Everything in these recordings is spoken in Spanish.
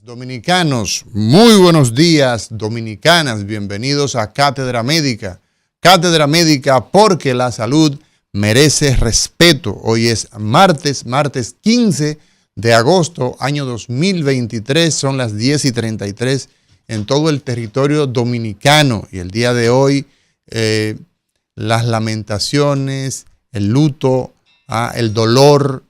Dominicanos, muy buenos días, dominicanas, bienvenidos a Cátedra Médica. Cátedra Médica porque la salud merece respeto. Hoy es martes 15 de agosto, año 2023, son las 10:33 en todo el territorio dominicano. Y el día de hoy, las lamentaciones, el luto, el dolor,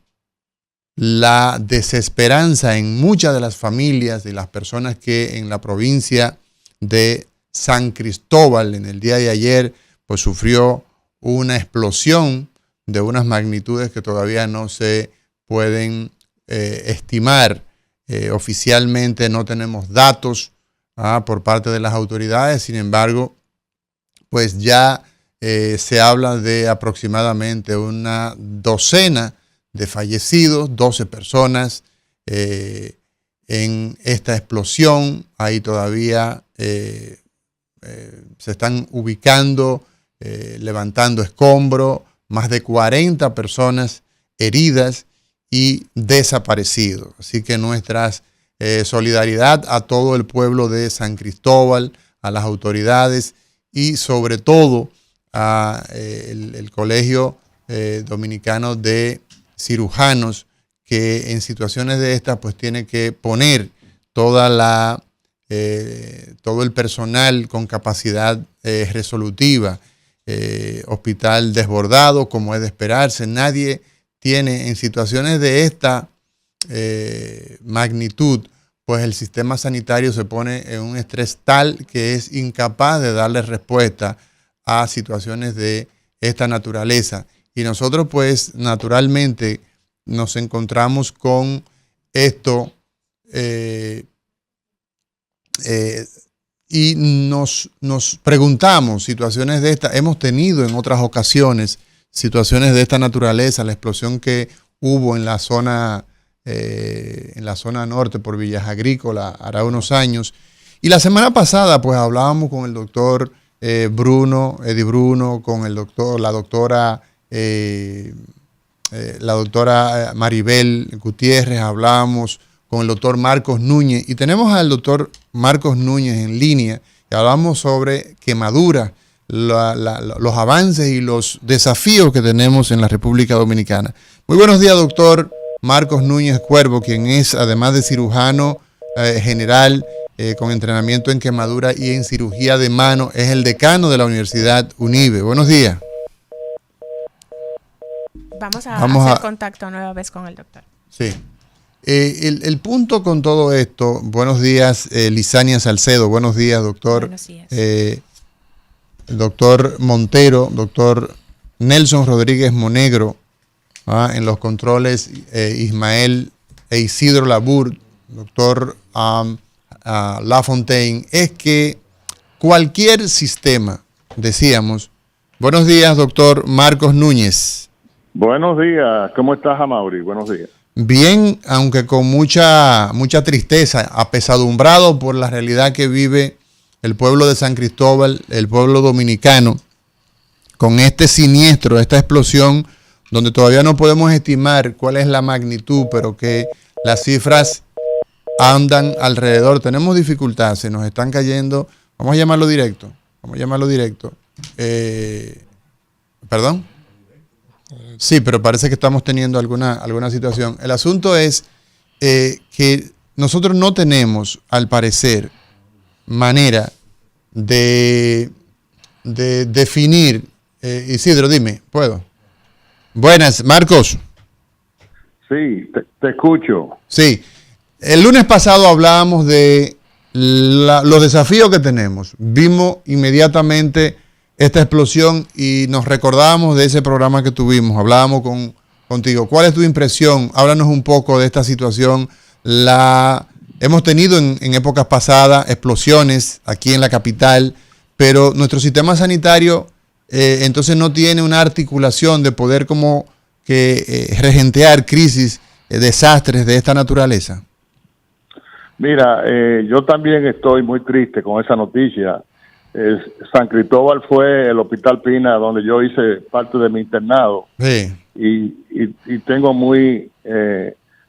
la desesperanza en muchas de las familias y las personas que en la provincia de San Cristóbal en el día de ayer pues sufrió una explosión de unas magnitudes que todavía no se pueden estimar. Oficialmente no tenemos datos por parte de las autoridades, sin embargo pues ya se habla de aproximadamente una docena de fallecidos, 12 personas en esta explosión. Ahí todavía se están ubicando, levantando escombros, más de 40 personas heridas y desaparecidos. Así que nuestra solidaridad a todo el pueblo de San Cristóbal, a las autoridades y sobre todo al Colegio Dominicano de Cirujanos, que en situaciones de estas pues tiene que poner todo el personal con capacidad resolutiva, hospital desbordado como es de esperarse. Nadie tiene en situaciones de esta magnitud, pues el sistema sanitario se pone en un estrés tal que es incapaz de darle respuesta a situaciones de esta naturaleza. Y nosotros pues naturalmente nos encontramos con esto y nos preguntamos situaciones de esta. Hemos tenido en otras ocasiones situaciones de esta naturaleza, la explosión que hubo en la zona norte por Villas Agrícolas hará unos años. Y la semana pasada pues hablábamos con el doctor Eddie Bruno, con la doctora Maribel Gutiérrez, hablábamos con el doctor Marcos Núñez y tenemos al doctor Marcos Núñez en línea y hablamos sobre quemaduras, los avances y los desafíos que tenemos en la República Dominicana. Muy buenos días, doctor Marcos Núñez Cuervo, quien es, además de cirujano general con entrenamiento en quemadura y en cirugía de mano, es el decano de la Universidad UNIBE. Buenos días. Vamos a hacer contacto nueva vez con el doctor. Sí. El punto con todo esto, buenos días, Lisania Salcedo, buenos días, doctor. Buenos días. El doctor Montero, doctor Nelson Rodríguez Monegro, en los controles, Ismael e Isidro Labur, doctor Lafontaine, es que cualquier sistema, decíamos, buenos días, doctor Marcos Núñez. Buenos días, ¿cómo estás, Amaury? Buenos días. Bien, aunque con mucha tristeza, apesadumbrado por la realidad que vive el pueblo de San Cristóbal, el pueblo dominicano, con este siniestro, esta explosión, donde todavía no podemos estimar cuál es la magnitud, pero que las cifras andan alrededor. Tenemos dificultades, se nos están cayendo. Vamos a llamarlo directo. ¿Perdón? Sí, pero parece que estamos teniendo alguna situación. El asunto es que nosotros no tenemos, al parecer, manera de definir. Isidro, dime, ¿puedo? Buenas, Marcos. Sí, te escucho. Sí, el lunes pasado hablábamos de los desafíos que tenemos. Vimos inmediatamente esta explosión y nos recordábamos de ese programa que tuvimos, hablábamos contigo. ¿Cuál es tu impresión? Háblanos un poco de esta situación. Hemos tenido en épocas pasadas explosiones aquí en la capital, pero nuestro sistema sanitario entonces no tiene una articulación de poder como que regentear crisis, desastres de esta naturaleza. Mira, yo también estoy muy triste con esa noticia. San Cristóbal fue el Hospital Pina donde yo hice parte de mi internado. Sí. Y tengo muy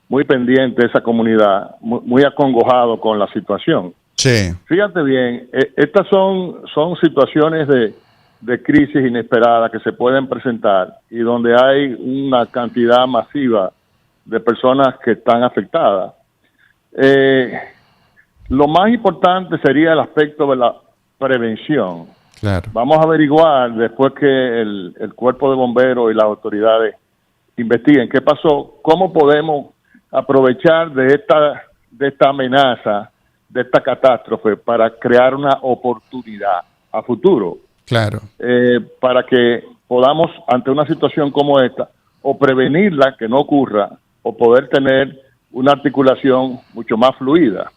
muy pendiente esa comunidad, muy acongojado con la situación. Sí. Fíjate bien, estas son situaciones de crisis inesperada que se pueden presentar y donde hay una cantidad masiva de personas que están afectadas. Lo más importante sería el aspecto de la prevención. Claro. Vamos a averiguar después que el cuerpo de bomberos y las autoridades investiguen qué pasó, cómo podemos aprovechar de esta amenaza, de esta catástrofe, para crear una oportunidad a futuro. Claro. Para que podamos, ante una situación como esta, o prevenirla, que no ocurra, o poder tener una articulación mucho más fluida.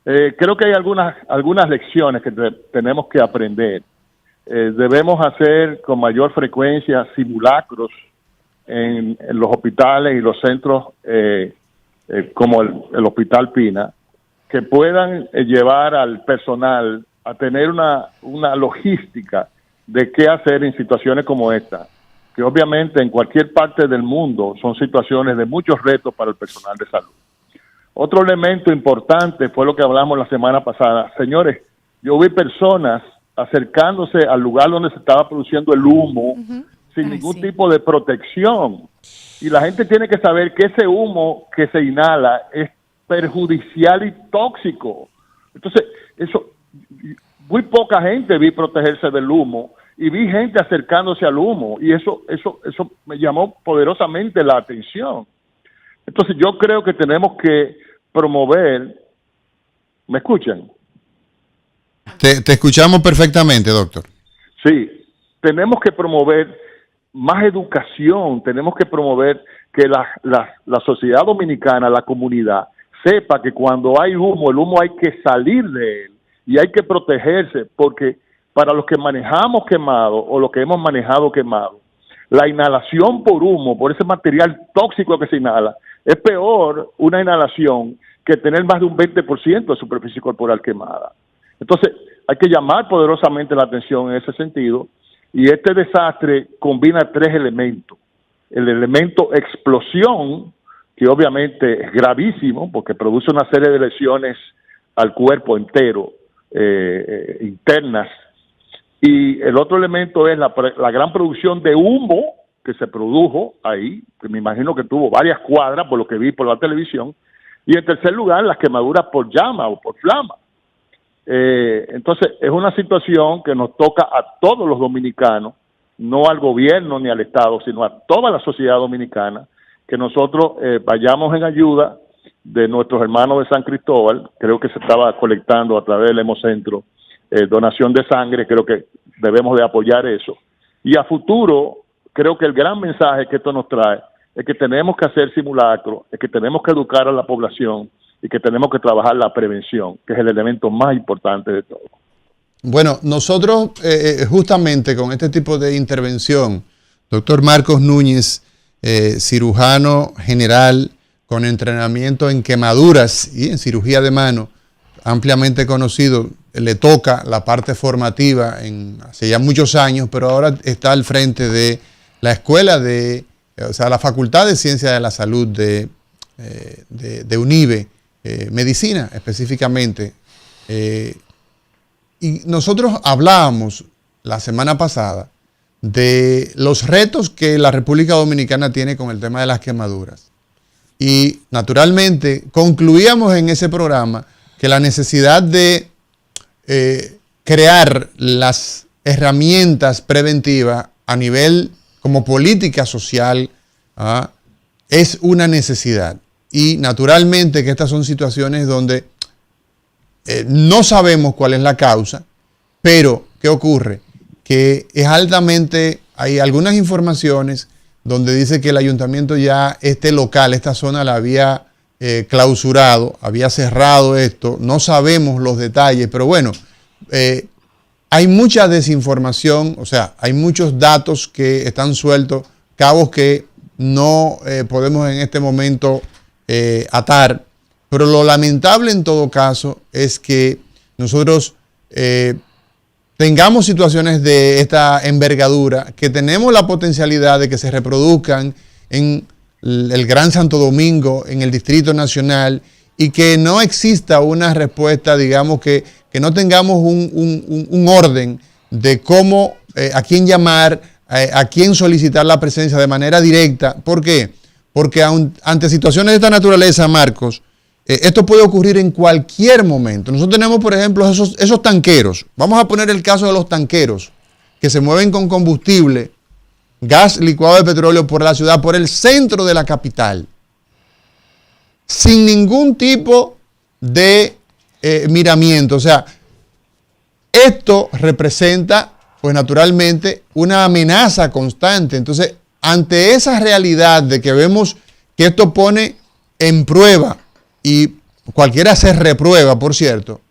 Creo que hay algunas lecciones que tenemos que aprender. Debemos hacer con mayor frecuencia simulacros en los hospitales y los centros como el Hospital Pina, que puedan llevar al personal a tener una logística de qué hacer en situaciones como esta, que obviamente en cualquier parte del mundo son situaciones de muchos retos para el personal de salud. Otro elemento importante fue lo que hablamos la semana pasada. Señores, yo vi personas acercándose al lugar donde se estaba produciendo el humo sin ningún tipo de protección. Y la gente tiene que saber que ese humo que se inhala es perjudicial y tóxico. Entonces, muy poca gente vi protegerse del humo y vi gente acercándose al humo y eso me llamó poderosamente la atención. Entonces yo creo que tenemos que promover. ¿Me escuchan? Te escuchamos perfectamente, doctor. Sí, tenemos que promover más educación, tenemos que promover que la sociedad dominicana, la comunidad, sepa que cuando hay humo, el humo hay que salir de él y hay que protegerse, porque para los que manejamos quemado o los que hemos manejado quemado, la inhalación por humo, por ese material tóxico que se inhala, es peor una inhalación que tener más de un 20% de superficie corporal quemada. Entonces, hay que llamar poderosamente la atención en ese sentido, y este desastre combina tres elementos. El elemento explosión, que obviamente es gravísimo, porque produce una serie de lesiones al cuerpo entero, internas, y el otro elemento es la gran producción de humo que se produjo ahí, que me imagino que tuvo varias cuadras, por lo que vi por la televisión, y en tercer lugar, las quemaduras por llama o por flama. Entonces, es una situación que nos toca a todos los dominicanos, no al gobierno ni al Estado, sino a toda la sociedad dominicana, que nosotros vayamos en ayuda de nuestros hermanos de San Cristóbal. Creo que se estaba colectando a través del Hemocentro donación de sangre, creo que debemos de apoyar eso. Y a futuro, creo que el gran mensaje que esto nos trae es que tenemos que hacer simulacros, es que tenemos que educar a la población y que tenemos que trabajar la prevención, que es el elemento más importante de todo. Bueno, nosotros justamente con este tipo de intervención, doctor Marcos Núñez, cirujano general con entrenamiento en quemaduras y en cirugía de mano, ampliamente conocido, le toca la parte formativa hace ya muchos años, pero ahora está al frente de la escuela la Facultad de Ciencias de la Salud de UNIBE, medicina específicamente. Y nosotros hablábamos la semana pasada de los retos que la República Dominicana tiene con el tema de las quemaduras. Y naturalmente concluíamos en ese programa que la necesidad de crear las herramientas preventivas a nivel como política social es una necesidad. Y naturalmente que estas son situaciones donde no sabemos cuál es la causa, pero ¿qué ocurre? Que es altamente, hay algunas informaciones donde dice que el ayuntamiento ya local, esta zona la había clausurado, había cerrado esto, no sabemos los detalles, pero bueno, hay mucha desinformación, o sea, hay muchos datos que están sueltos, cabos que no podemos en este momento atar, pero lo lamentable en todo caso es que nosotros tengamos situaciones de esta envergadura, que tenemos la potencialidad de que se reproduzcan en el Gran Santo Domingo, en el Distrito Nacional, y que no exista una respuesta, digamos, que no tengamos un orden de cómo, a quién llamar, a quién solicitar la presencia de manera directa. ¿Por qué? Porque ante situaciones de esta naturaleza, Marcos, esto puede ocurrir en cualquier momento. Nosotros tenemos, por ejemplo, esos tanqueros. Vamos a poner el caso de los tanqueros que se mueven con combustible, gas licuado de petróleo por la ciudad, por el centro de la capital, sin ningún tipo de miramiento. O sea, esto representa, pues naturalmente, una amenaza constante. Entonces, ante esa realidad de que vemos que esto pone en prueba, y cualquiera se reprueba, por cierto,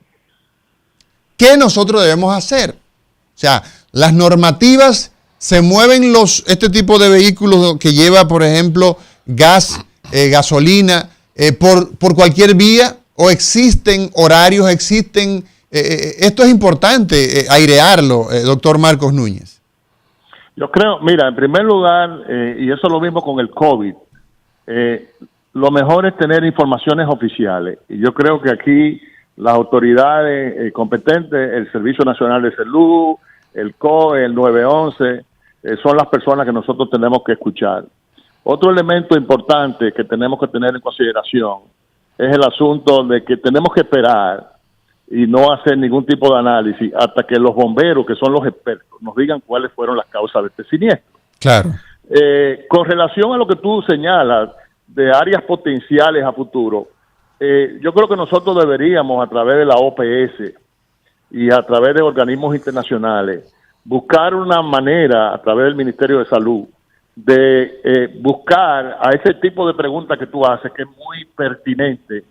¿qué nosotros debemos hacer? O sea, las normativas se mueven este tipo de vehículos que lleva, por ejemplo, gas, gasolina, por cualquier vía, o existen horarios, esto es importante airearlo, doctor Marcos Núñez. Yo creo, mira, en primer lugar, y eso es lo mismo con el COVID, lo mejor es tener informaciones oficiales. Y yo creo que aquí las autoridades competentes, el Servicio Nacional de Salud, el COE, el 911, son las personas que nosotros tenemos que escuchar. Otro elemento importante que tenemos que tener en consideración es el asunto de que tenemos que esperar y no hacer ningún tipo de análisis hasta que los bomberos, que son los expertos, nos digan cuáles fueron las causas de este siniestro. Claro. Con relación a lo que tú señalas de áreas potenciales a futuro, yo creo que nosotros deberíamos, a través de la OPS y a través de organismos internacionales, buscar una manera, a través del Ministerio de Salud, de buscar a ese tipo de preguntas que tú haces, que es muy pertinente,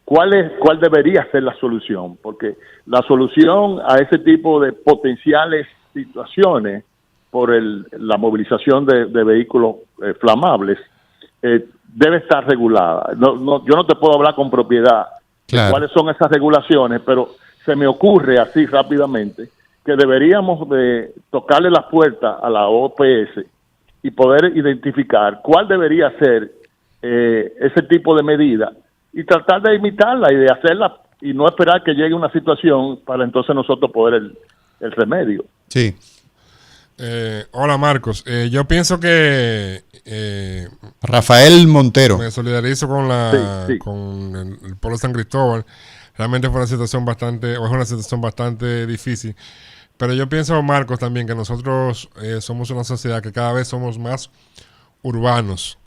cuál debería ser la solución, porque la solución a ese tipo de potenciales situaciones por la movilización de vehículos flamables debe estar regulada. Yo no te puedo hablar con propiedad de cuáles son esas regulaciones, pero se me ocurre así rápidamente que deberíamos de tocarle las puertas a la OPS y poder identificar cuál debería ser ese tipo de medida y tratar de imitarla y de hacerla y no esperar que llegue una situación para entonces nosotros poder el remedio. Sí. Hola Marcos, yo pienso que Rafael Montero. Me solidarizo con con el pueblo de San Cristóbal. Realmente es una situación bastante difícil. Pero yo pienso, Marcos, también que nosotros somos una sociedad que cada vez somos más urbanos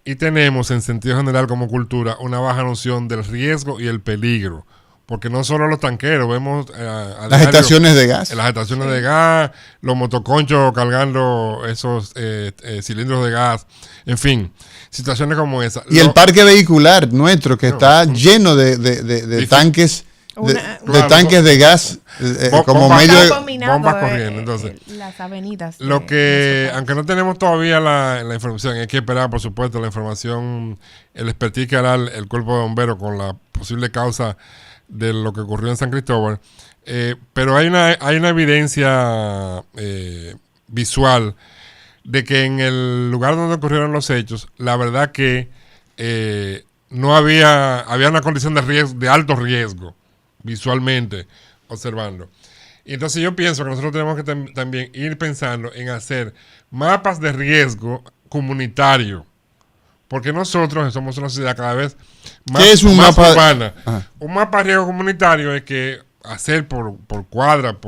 y tenemos, en sentido general como cultura, una baja noción del riesgo y el peligro. Porque no solo los tanqueros, vemos las estaciones de gas. Las estaciones de gas, los motoconchos cargando esos cilindros de gas, en fin, situaciones como esa. Y el parque vehicular nuestro, que está lleno de tanques. De tanques de gas como medio de bombas corriendo. Entonces, las avenidas. Lo que, aunque no tenemos todavía la información, hay que esperar, por supuesto, la información, el expertise que hará el cuerpo de bomberos con la posible causa de lo que ocurrió en San Cristóbal. Pero hay una evidencia visual de que en el lugar donde ocurrieron los hechos, la verdad que no había una condición de alto riesgo visualmente observando. Y entonces yo pienso que nosotros tenemos que también ir pensando en hacer mapas de riesgo comunitario, porque nosotros somos una sociedad cada vez más urbana. Un mapa de riesgo comunitario es que hacer por cuadra,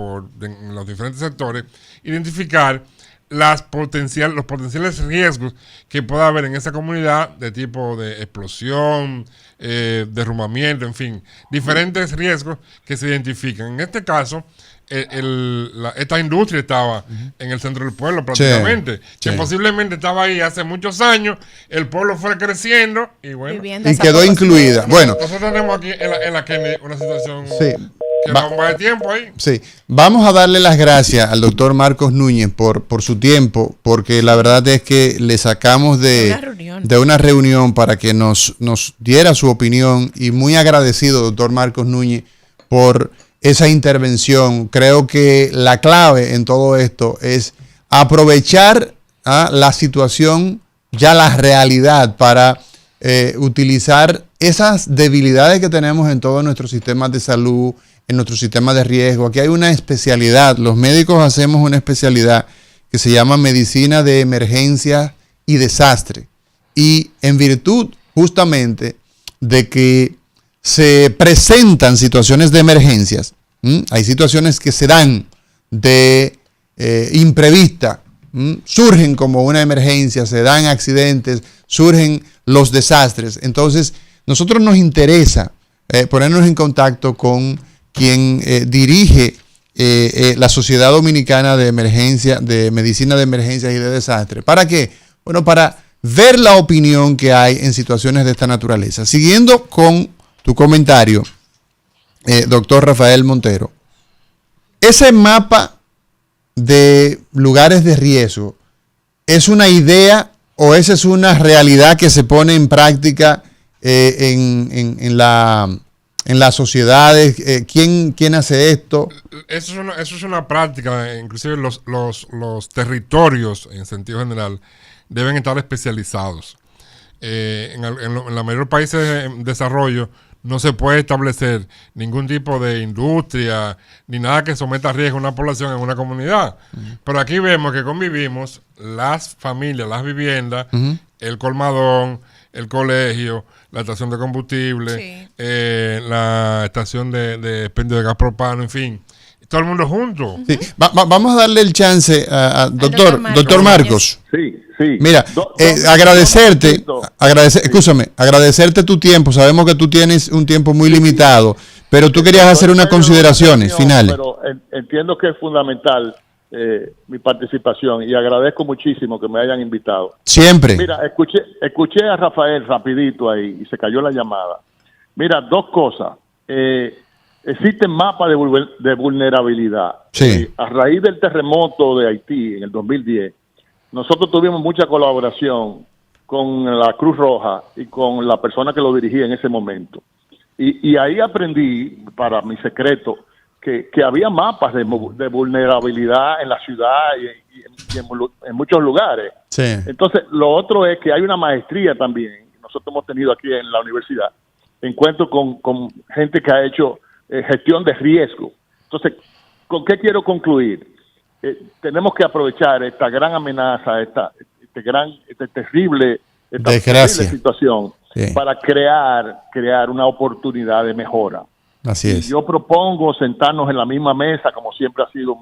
en los diferentes sectores, identificar los potenciales riesgos que pueda haber en esa comunidad de tipo de explosión, derrumbamiento, en fin, diferentes riesgos que se identifican. En este caso, esta industria estaba en el centro del pueblo prácticamente, que posiblemente estaba ahí hace muchos años, el pueblo fue creciendo y bueno, y quedó incluida. Bueno, nosotros tenemos aquí en la Kennedy una situación que va un de tiempo ahí. Sí, vamos a darle las gracias al doctor Marcos Núñez por su tiempo, porque la verdad es que le sacamos de una reunión para que nos diera su opinión, y muy agradecido, doctor Marcos Núñez, por esa intervención. Creo que la clave en todo esto es aprovechar la situación ya la realidad para utilizar esas debilidades que tenemos en todos nuestros sistemas de salud, en nuestro sistema de riesgo. Aquí hay una especialidad, los médicos hacemos una especialidad que se llama medicina de emergencia y desastre. Y en virtud justamente de que se presentan situaciones de emergencias, hay situaciones que se dan de imprevista, surgen como una emergencia, se dan accidentes, surgen los desastres. Entonces, nosotros nos interesa ponernos en contacto con quien dirige la Sociedad Dominicana de Emergencia, de Medicina de Emergencias y de Desastres. ¿Para qué? Bueno, para ver la opinión que hay en situaciones de esta naturaleza. Siguiendo con tu comentario, doctor Rafael Montero, ese mapa de lugares de riesgo, ¿es una idea o esa es una realidad que se pone en práctica en las sociedades? ¿Quién hace esto? Eso es una práctica. Inclusive los territorios, en sentido general, deben estar especializados. En la mayoría de los países en desarrollo no se puede establecer ningún tipo de industria ni nada que someta a riesgo a una población en una comunidad. Pero aquí vemos que convivimos las familias, las viviendas, el colmadón, el colegio, la estación de combustible, la estación de expendio de gas propano, en fin, todo el mundo junto. Sí. Vamos a darle el chance a doctor Marcos. Sí. Mira, agradecerte tu tiempo. Sabemos que tú tienes un tiempo muy limitado, pero tú querías hacer unas consideraciones finales. Pero entiendo que es fundamental mi participación y agradezco muchísimo que me hayan invitado. Siempre. Mira, escuché a Rafael rapidito ahí y se cayó la llamada. Mira, dos cosas. Existen mapas de vulnerabilidad. Sí. A raíz del terremoto de Haití en el 2010, nosotros tuvimos mucha colaboración con la Cruz Roja y con la persona que lo dirigía en ese momento. Y ahí aprendí, para mi secreto, que había mapas de vulnerabilidad en la ciudad y en muchos lugares. Sí. Entonces, lo otro es que hay una maestría también, nosotros hemos tenido aquí en la universidad, encuentro con gente que ha hecho gestión de riesgo. Entonces, ¿con qué quiero concluir? Tenemos que aprovechar esta gran amenaza, esta terrible situación, para crear una oportunidad de mejora. Así es. Y yo propongo sentarnos en la misma mesa, como siempre ha sido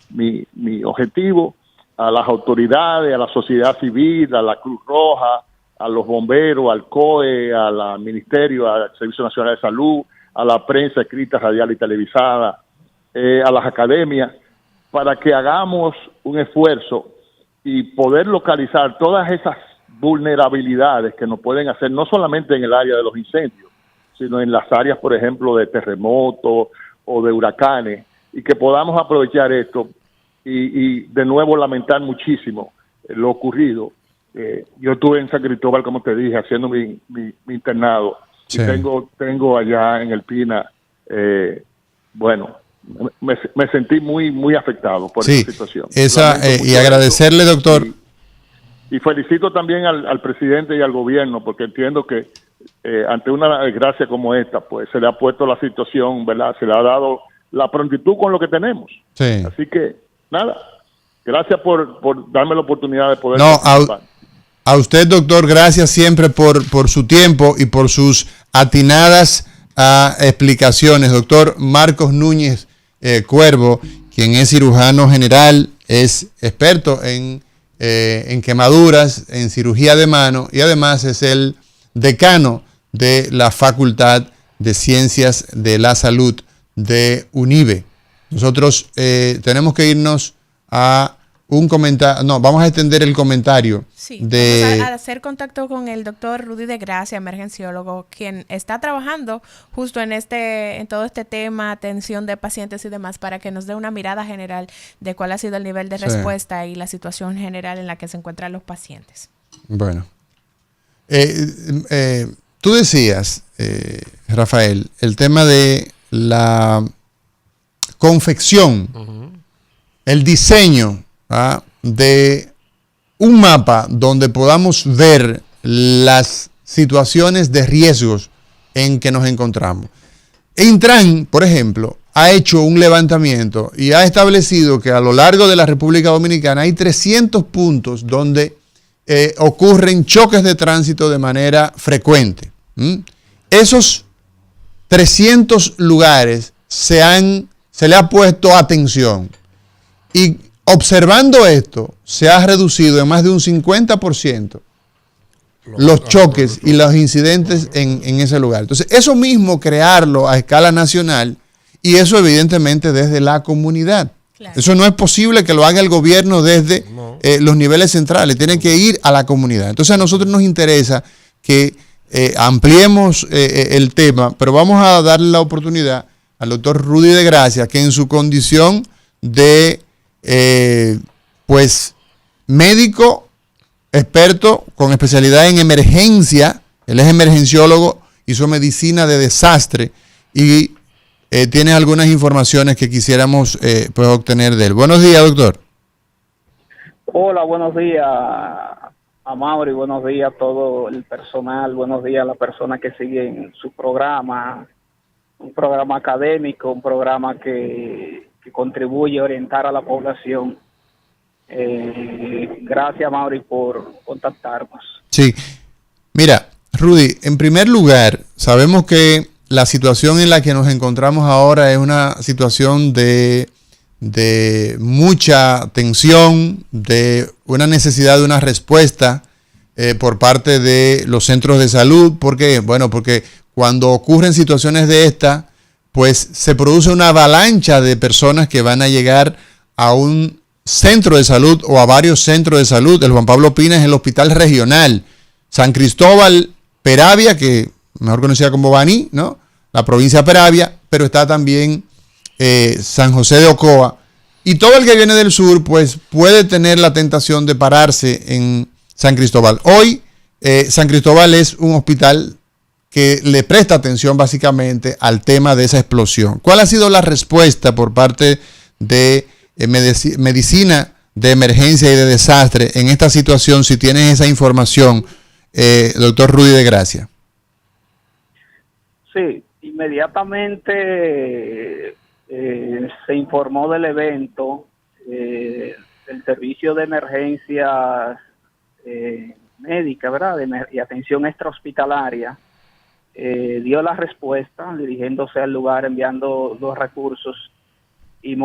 mi objetivo, a las autoridades, a la sociedad civil, a la Cruz Roja, a los bomberos, al COE, al Ministerio, al Servicio Nacional de Salud, a la prensa escrita, radial y televisada, a las academias, para que hagamos un esfuerzo y poder localizar todas esas vulnerabilidades que nos pueden hacer, no solamente en el área de los incendios, sino en las áreas, por ejemplo, de terremotos o de huracanes, y que podamos aprovechar esto y de nuevo lamentar muchísimo lo ocurrido. Yo estuve en San Cristóbal, como te dije, haciendo mi internado, sí. Y tengo allá en el Pina, me sentí muy afectado por esa situación. Y agradecerle, doctor. Y felicito también al presidente y al gobierno, porque entiendo que ante una desgracia como esta, pues se le ha puesto la situación, ¿verdad? Se le ha dado la prontitud con lo que tenemos. Sí. Así que, nada, gracias por darme la oportunidad de poder participar. A usted, doctor, gracias siempre por su tiempo y por sus atinadas explicaciones. Doctor Marcos Núñez Cuervo, quien es cirujano general, es experto en quemaduras, en cirugía de mano, y además es el decano de la Facultad de Ciencias de la Salud de UNIBE. Nosotros tenemos que irnos a un comentario, vamos a extender el comentario. Sí, vamos a hacer contacto con el doctor Rudy de Gracia, emergenciólogo, quien está trabajando justo en todo este tema, atención de pacientes y demás, para que nos dé una mirada general de cuál ha sido el nivel de respuesta y la situación general en la que se encuentran los pacientes. Bueno, tú decías, Rafael, el tema de la confección, el diseño de un mapa donde podamos ver las situaciones de riesgos en que nos encontramos. Intran, por ejemplo, ha hecho un levantamiento y ha establecido que a lo largo de la República Dominicana hay 300 puntos donde ocurren choques de tránsito de manera frecuente. Esos 300 lugares se le ha puesto atención y observando esto se ha reducido en más de un 50% los choques y los incidentes en ese lugar. Entonces, eso mismo crearlo a escala nacional y eso evidentemente desde la comunidad. Claro. Eso no es posible que lo haga el gobierno desde los niveles centrales, tiene que ir a la comunidad. Entonces, a nosotros nos interesa que ampliemos el tema, pero vamos a darle la oportunidad al doctor Rudy de Gracia, que en su condición de médico experto con especialidad en emergencia, él es emergenciólogo, hizo medicina de desastre y tiene algunas informaciones que quisiéramos obtener de él. Buenos días, doctor. Hola, buenos días a Mauri, buenos días a todo el personal, buenos días a las personas que siguen su programa, un programa académico, un programa que contribuye a orientar a la población. Gracias, Mauri, por contactarnos. Sí, mira, Rudy, en primer lugar, sabemos que la situación en la que nos encontramos ahora es una situación de mucha tensión, de una necesidad de una respuesta por parte de los centros de salud. ¿Por qué? Bueno, porque cuando ocurren situaciones de esta, pues se produce una avalancha de personas que van a llegar a un centro de salud o a varios centros de salud. El Juan Pablo Pina es el hospital regional. San Cristóbal, Peravia, que mejor conocida como Baní, ¿no? La provincia de Peravia, pero está también San José de Ocoa. Y todo el que viene del sur, pues puede tener la tentación de pararse en San Cristóbal. Hoy, San Cristóbal es un hospital que le presta atención básicamente al tema de esa explosión. ¿Cuál ha sido la respuesta por parte de medicina de emergencia y de desastre en esta situación? Si tienes esa información, doctor Rudy de Gracia. Sí, inmediatamente se informó del evento, el servicio de emergencias médica, ¿verdad? Y atención extrahospitalaria, dio la respuesta, dirigiéndose al lugar, enviando los recursos y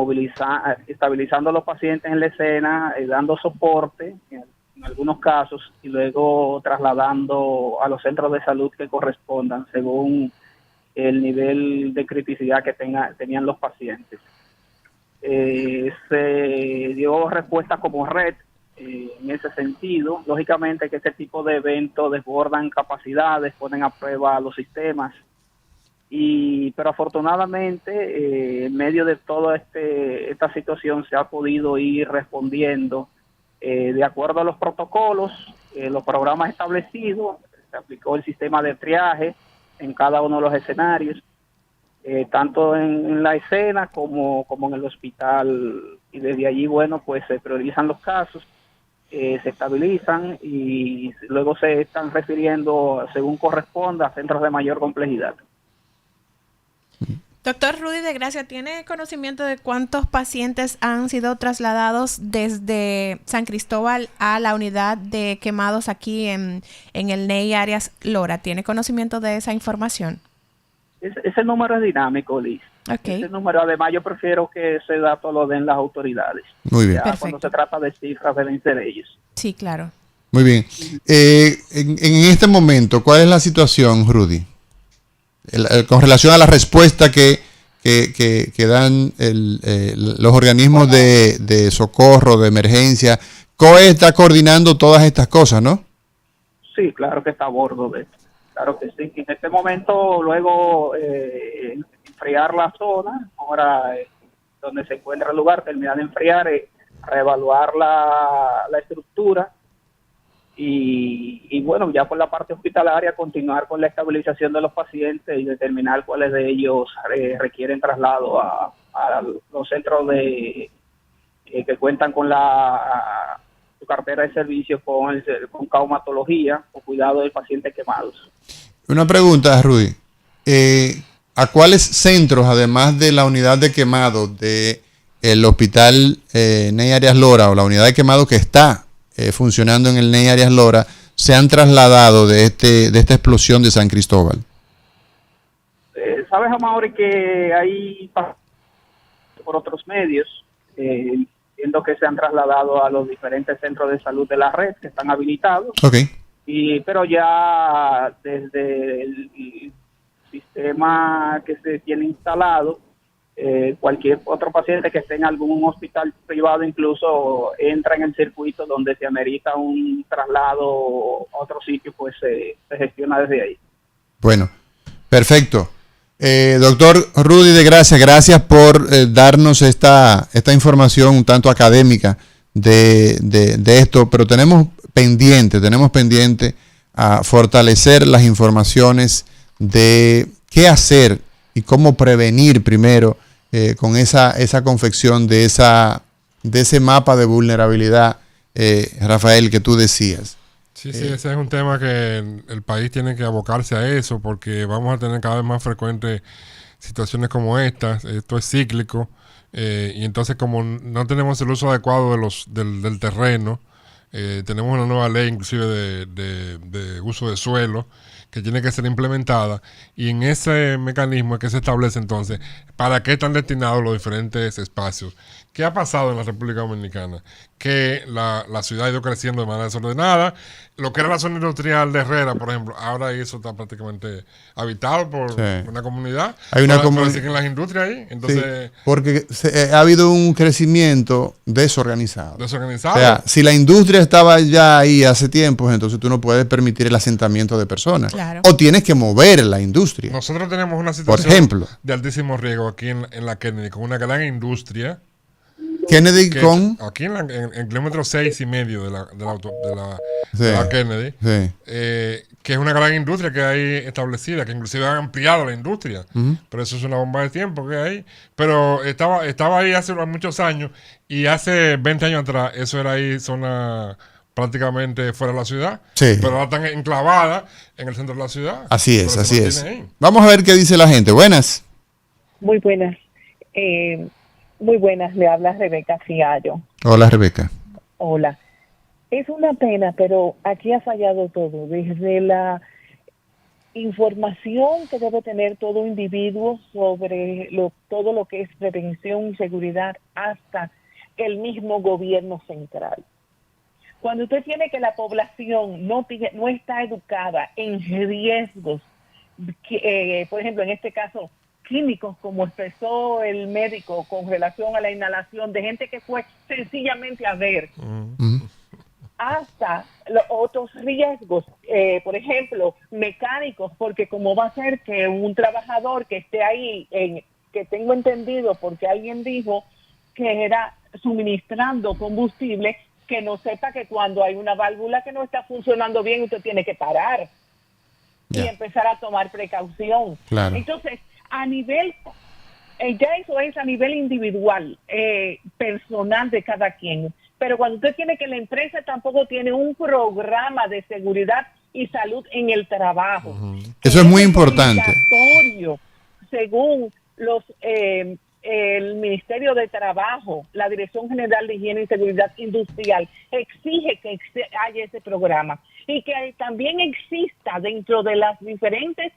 estabilizando a los pacientes en la escena, dando soporte en algunos casos y luego trasladando a los centros de salud que correspondan según el nivel de criticidad que tenían los pacientes. Se dio respuesta como red en ese sentido. Lógicamente que este tipo de eventos desbordan capacidades, ponen a prueba los sistemas, pero afortunadamente en medio de toda esta situación se ha podido ir respondiendo de acuerdo a los protocolos, los programas establecidos. Se aplicó el sistema de triaje en cada uno de los escenarios, tanto en la escena como en el hospital, y desde allí, bueno, pues se priorizan los casos, se estabilizan y luego se están refiriendo según corresponda a centros de mayor complejidad. Doctor Rudy de Gracia, ¿tiene conocimiento de cuántos pacientes han sido trasladados desde San Cristóbal a la unidad de quemados aquí en el NEI Arias Lora? ¿Tiene conocimiento de esa información? Ese número es dinámico, Liz. Okay. Ese número, además, yo prefiero que ese dato lo den las autoridades. Muy bien. Cuando se trata de cifras, deben ser ellos. Sí, claro. Muy bien. En este momento, ¿cuál es la situación, Rudy? Con relación a la respuesta que dan los organismos de socorro, de emergencia. COE está coordinando todas estas cosas, ¿no? Sí, claro que está a bordo de esto. Claro que sí. En este momento, luego, enfriar la zona, ahora donde se encuentra el lugar, terminar de enfriar, reevaluar la estructura y bueno, ya por la parte hospitalaria continuar con la estabilización de los pacientes y determinar cuáles de ellos requieren traslado a los centros que cuentan con la su cartera de servicios con traumatología o cuidado de pacientes quemados. Una pregunta, Rudy. ¿A cuáles centros, además de la unidad de quemados del hospital Ney Arias Lora o la unidad de quemados que está funcionando en el Ney Arias Lora, se han trasladado de esta explosión de San Cristóbal? Sabes, Amaury, que hay por otros medios, viendo que se han trasladado a los diferentes centros de salud de la red que están habilitados. Okay. Pero ya desde el sistema que se tiene instalado, cualquier otro paciente que esté en algún hospital privado incluso entra en el circuito donde se amerita un traslado a otro sitio, pues se gestiona desde ahí. Bueno, perfecto. Doctor Rudy de Gracia, gracias por darnos esta información un tanto académica de esto, pero tenemos pendiente a fortalecer las informaciones de qué hacer y cómo prevenir primero con esa confección de ese mapa de vulnerabilidad, Rafael, que tú decías. Sí, ese es un tema que el país tiene que abocarse a eso, porque vamos a tener cada vez más frecuentes situaciones como estas. Esto es cíclico, y entonces como no tenemos el uso adecuado del terreno, tenemos una nueva ley inclusive de uso de suelo que tiene que ser implementada, y en ese mecanismo es que se establece entonces para qué están destinados los diferentes espacios. ¿Qué ha pasado en la República Dominicana? Que la ciudad ha ido creciendo de manera desordenada. Lo que era la zona industrial de Herrera, por ejemplo, ahora eso está prácticamente habitado por una comunidad. Hay una comunidad. Siguen las industrias ahí. Entonces, sí, porque ha habido un crecimiento desorganizado. O sea, si la industria estaba ya ahí hace tiempo, entonces tú no puedes permitir el asentamiento de personas. Claro. O tienes que mover la industria. Nosotros tenemos una situación, por ejemplo, de altísimo riesgo aquí en la Kennedy, con una gran industria. Kennedy con... Aquí en el kilómetro 6.5 de la Kennedy, que es una gran industria que hay establecida, que inclusive han ampliado la industria, pero eso es una bomba de tiempo que hay. Pero estaba ahí hace muchos años, y hace 20 años atrás eso era ahí zona prácticamente fuera de la ciudad, pero ahora están enclavadas en el centro de la ciudad. Así es. Vamos a ver qué dice la gente. Buenas. Muy buenas. Muy buenas, le habla Rebeca Fiallo. Hola, Rebeca. Hola. Es una pena, pero aquí ha fallado todo, desde la información que debe tener todo individuo sobre todo lo que es prevención y seguridad, hasta el mismo gobierno central. Cuando usted tiene que la población no está educada en riesgos, por ejemplo, en este caso, químicos, como expresó el médico con relación a la inhalación de gente que fue sencillamente a ver, hasta los otros riesgos, por ejemplo, mecánicos, porque como va a ser que un trabajador que esté ahí, que tengo entendido porque alguien dijo que era suministrando combustible, que no sepa que cuando hay una válvula que no está funcionando bien, usted tiene que parar y empezar a tomar precaución. Claro. Entonces, a nivel, ya eso es a nivel individual, personal de cada quien. Pero cuando usted tiene que la empresa tampoco tiene un programa de seguridad y salud en el trabajo. Eso es muy importante. Según el Ministerio de Trabajo, la Dirección General de Higiene y Seguridad Industrial exige que haya ese programa y que también exista dentro de las diferentes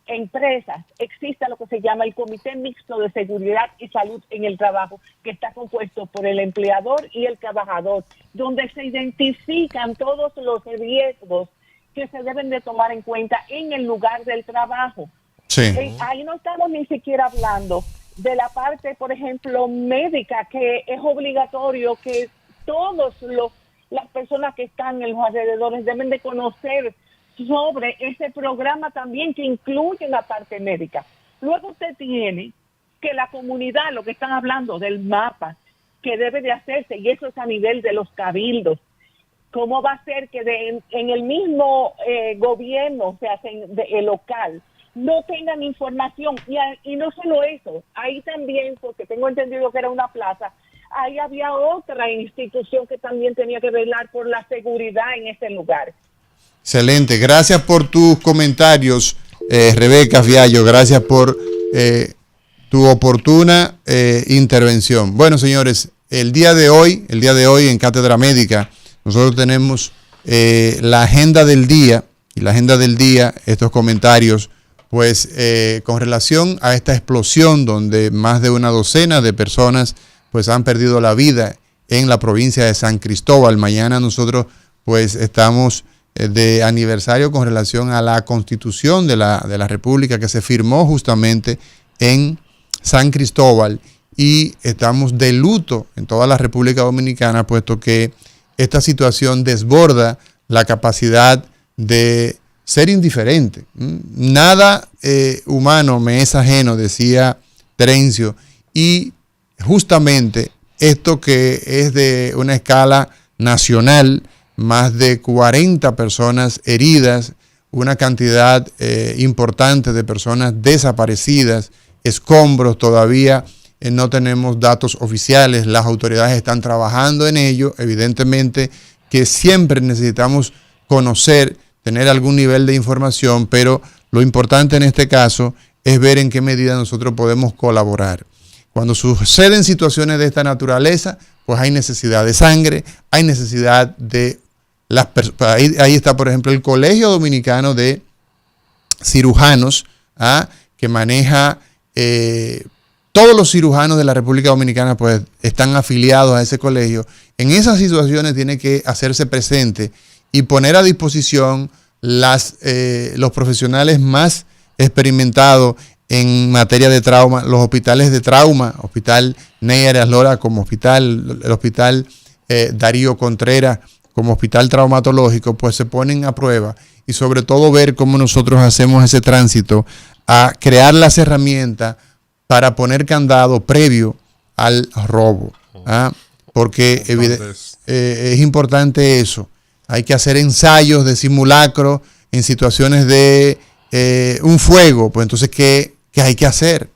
empresas, exista lo que se llama el Comité Mixto de Seguridad y Salud en el Trabajo, que está compuesto por el empleador y el trabajador, donde se identifican todos los riesgos que se deben de tomar en cuenta en el lugar del trabajo. Sí. Ahí no estamos ni siquiera hablando de la parte, por ejemplo, médica, que es obligatorio que todas las personas que están en los alrededores deben de conocer sobre ese programa también, que incluye la parte médica. Luego usted tiene que la comunidad, lo que están hablando del mapa, que debe de hacerse, y eso es a nivel de los cabildos. ¿Cómo va a ser que en el mismo gobierno, o sea, el local, no tengan información? Y no solo eso, ahí también, porque tengo entendido que era una plaza, ahí había otra institución que también tenía que velar por la seguridad en ese lugar. Excelente, gracias por tus comentarios, Rebeca Fiallo, gracias por tu oportuna intervención. Bueno, señores, el día de hoy en Cátedra Médica, nosotros tenemos la agenda del día, y la agenda del día, estos comentarios, pues con relación a esta explosión donde más de una docena de personas pues han perdido la vida en la provincia de San Cristóbal. Mañana nosotros pues estamos de aniversario con relación a la Constitución de la República que se firmó justamente en San Cristóbal, y estamos de luto en toda la República Dominicana, puesto que esta situación desborda la capacidad de ser indiferente. Nada humano me es ajeno, decía Terencio, y justamente esto que es de una escala nacional, más de 40 personas heridas, una cantidad importante de personas desaparecidas, escombros, todavía no tenemos datos oficiales, las autoridades están trabajando en ello, evidentemente que siempre necesitamos conocer, tener algún nivel de información, pero lo importante en este caso es ver en qué medida nosotros podemos colaborar. Cuando suceden situaciones de esta naturaleza, pues hay necesidad de sangre, hay necesidad de las personas. Ahí está, por ejemplo, el Colegio Dominicano de Cirujanos, que maneja todos los cirujanos de la República Dominicana, pues están afiliados a ese colegio. En esas situaciones tiene que hacerse presente y poner a disposición los profesionales más experimentados en materia de trauma, los hospitales de trauma, Hospital Ney Arias Lora como hospital, el Hospital Darío Contreras como hospital traumatológico, pues se ponen a prueba, y sobre todo ver cómo nosotros hacemos ese tránsito a crear las herramientas para poner candado previo al robo, porque es importante eso. Hay que hacer ensayos de simulacro en situaciones de un fuego. Pues entonces, ¿qué hay que hacer?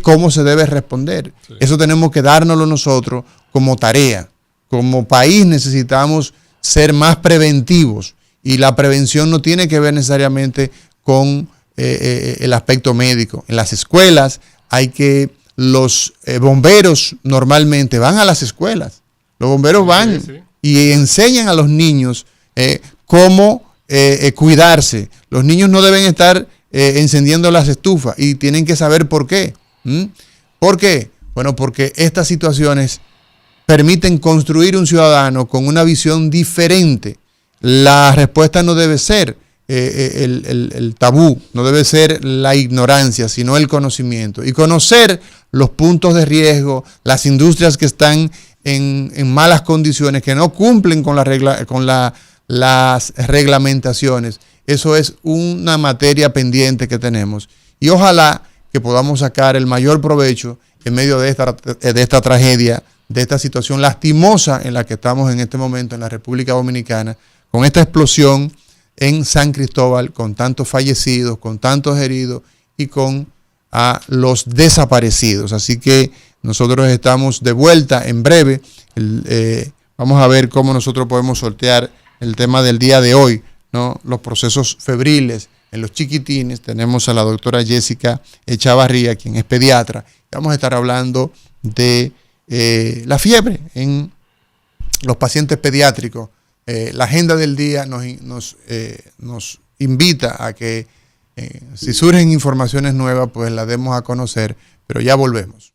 ¿Cómo se debe responder? Sí. Eso tenemos que dárnoslo nosotros como tarea. Como país necesitamos ser más preventivos, y la prevención no tiene que ver necesariamente con el aspecto médico. En las escuelas los bomberos normalmente van a las escuelas. Los bomberos van y enseñan a los niños cómo cuidarse. Los niños no deben estar encendiendo las estufas, y tienen que saber por qué. ¿Por qué? Bueno, porque estas situaciones permiten construir un ciudadano con una visión diferente. La respuesta no debe ser el tabú, no debe ser la ignorancia, sino el conocimiento. Y conocer los puntos de riesgo, las industrias que están en malas condiciones, que no cumplen con las reglamentaciones. Eso es una materia pendiente que tenemos. Y ojalá que podamos sacar el mayor provecho en medio de esta tragedia, de esta situación lastimosa en la que estamos en este momento en la República Dominicana, con esta explosión en San Cristóbal, con tantos fallecidos, con tantos heridos y con los desaparecidos. Así que nosotros estamos de vuelta en breve. Vamos a ver cómo nosotros podemos sortear el tema del día de hoy, ¿no? Los procesos febriles en los chiquitines. Tenemos a la doctora Jessica Echavarría, quien es pediatra. Vamos a estar hablando de la fiebre en los pacientes pediátricos. La agenda del día nos invita a que si surgen informaciones nuevas, pues las demos a conocer, pero ya volvemos.